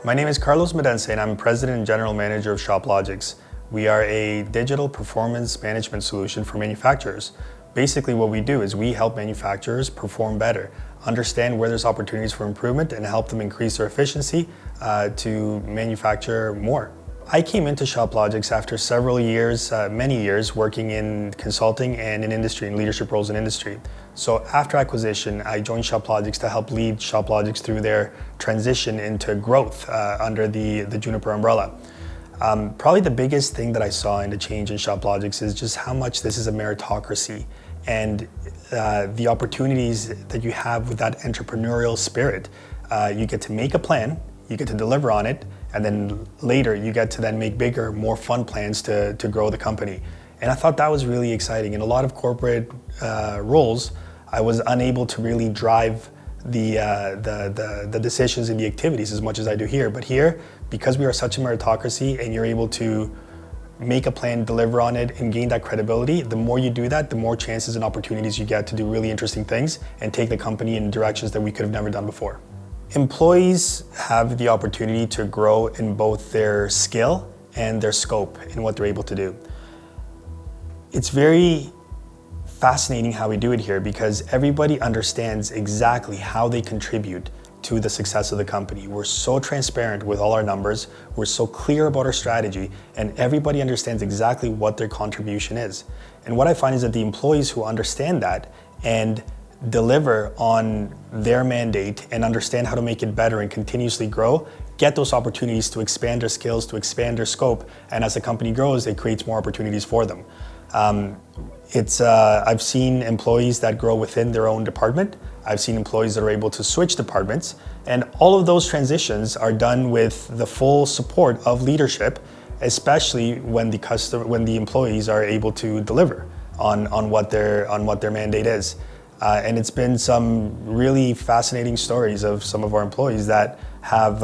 My name is Carlos Medense and I'm President and General Manager of ShopLogix. We are a digital performance management solution for manufacturers. Basically what we do is we help manufacturers perform better, understand where there's opportunities for improvement and help them increase their efficiency to manufacture more. I came into ShopLogix after several years, many years, working in consulting and in industry, in leadership roles in industry. So after acquisition, I joined ShopLogix to help lead ShopLogix through their transition into growth under the Juniper umbrella. Probably the biggest thing that I saw in the change in ShopLogix is just how much this is a meritocracy and the opportunities that you have with that entrepreneurial spirit. You get to make a plan, you get to deliver on it, and then later you get to then make bigger, more fun plans to grow the company. And I thought that was really exciting. In a lot of corporate roles, I was unable to really drive the decisions and the activities as much as I do here. But here, because we are such a meritocracy and you're able to make a plan, deliver on it, and gain that credibility, the more you do that, the more chances and opportunities you get to do really interesting things and take the company in directions that we could have never done before. Employees have the opportunity to grow in both their skill and their scope in what they're able to do. It's very fascinating how we do it here because everybody understands exactly how they contribute to the success of the company. We're so transparent with all our numbers, we're so clear about our strategy, and everybody understands exactly what their contribution is. And what I find is that the employees who understand that and deliver on their mandate and understand how to make it better and continuously grow, get those opportunities to expand their skills, to expand their scope, and as the company grows, it creates more opportunities for them. I've seen employees that grow within their own department. I've seen employees that are able to switch departments, and all of those transitions are done with the full support of leadership, especially when the employees are able to deliver on what their mandate is. And it's been some really fascinating stories of some of our employees that have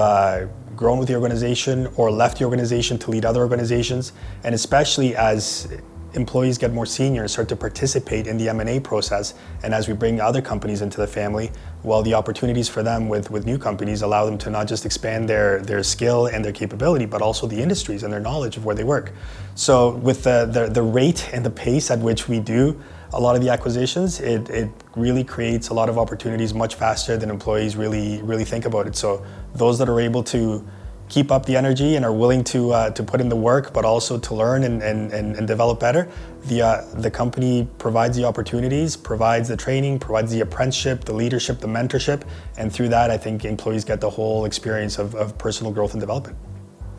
grown with the organization or left the organization to lead other organizations. And especially as employees get more senior and start to participate in the M&A process, and as we bring other companies into the family, well, the opportunities for them with new companies allow them to not just expand their skill and their capability, but also the industries and their knowledge of where they work. So with the rate and the pace at which we do a lot of the acquisitions, it really creates a lot of opportunities much faster than employees really think about it. So those that are able to keep up the energy and are willing to put in the work, but also to learn and develop better, the company provides the opportunities, provides the training, provides the apprenticeship, the leadership, the mentorship, and through that I think employees get the whole experience of personal growth and development.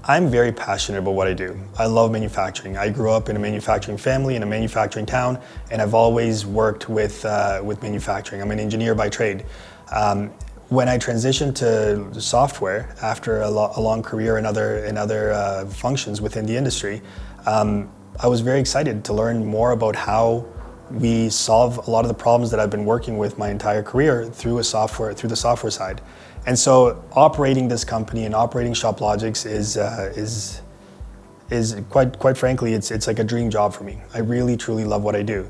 I'm very passionate about what I do. I love manufacturing. I grew up in a manufacturing family, in a manufacturing town, and I've always worked with manufacturing. I'm an engineer by trade. When I transitioned to software after a long career in other functions within the industry, I was very excited to learn more about how we solve a lot of the problems that I've been working with my entire career through the software side. And so operating this company and operating ShopLogix is quite frankly, it's like a dream job for me. I really truly love what I do.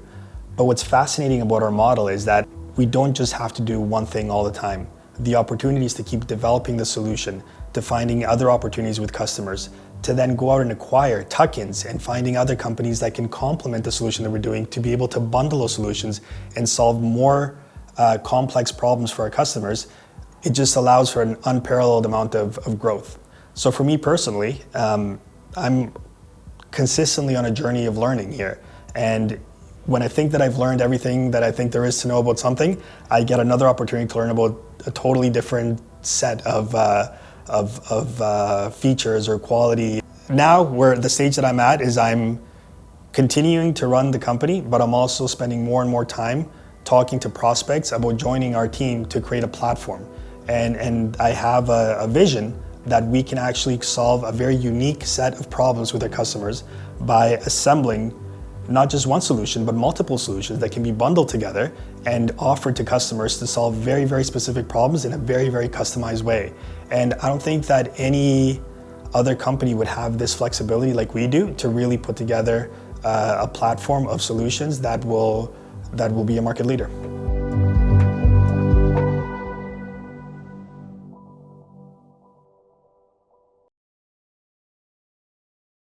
But what's fascinating about our model is that we don't just have to do one thing all the time. The opportunities to keep developing the solution, to finding other opportunities with customers, to then go out and acquire tuck-ins and finding other companies that can complement the solution that we're doing, to be able to bundle those solutions and solve more complex problems for our customers. It just allows for an unparalleled amount of growth. So for me personally, I'm consistently on a journey of learning here. And when I think that I've learned everything that I think there is to know about something, I get another opportunity to learn about a totally different set of features or quality. Now, the stage that I'm at is I'm continuing to run the company, but I'm also spending more and more time talking to prospects about joining our team to create a platform. And I have a vision that we can actually solve a very unique set of problems with our customers by assembling not just one solution, but multiple solutions that can be bundled together and offered to customers to solve very, very specific problems in a very, very customized way. And I don't think that any other company would have this flexibility like we do to really put together a platform of solutions that will be a market leader.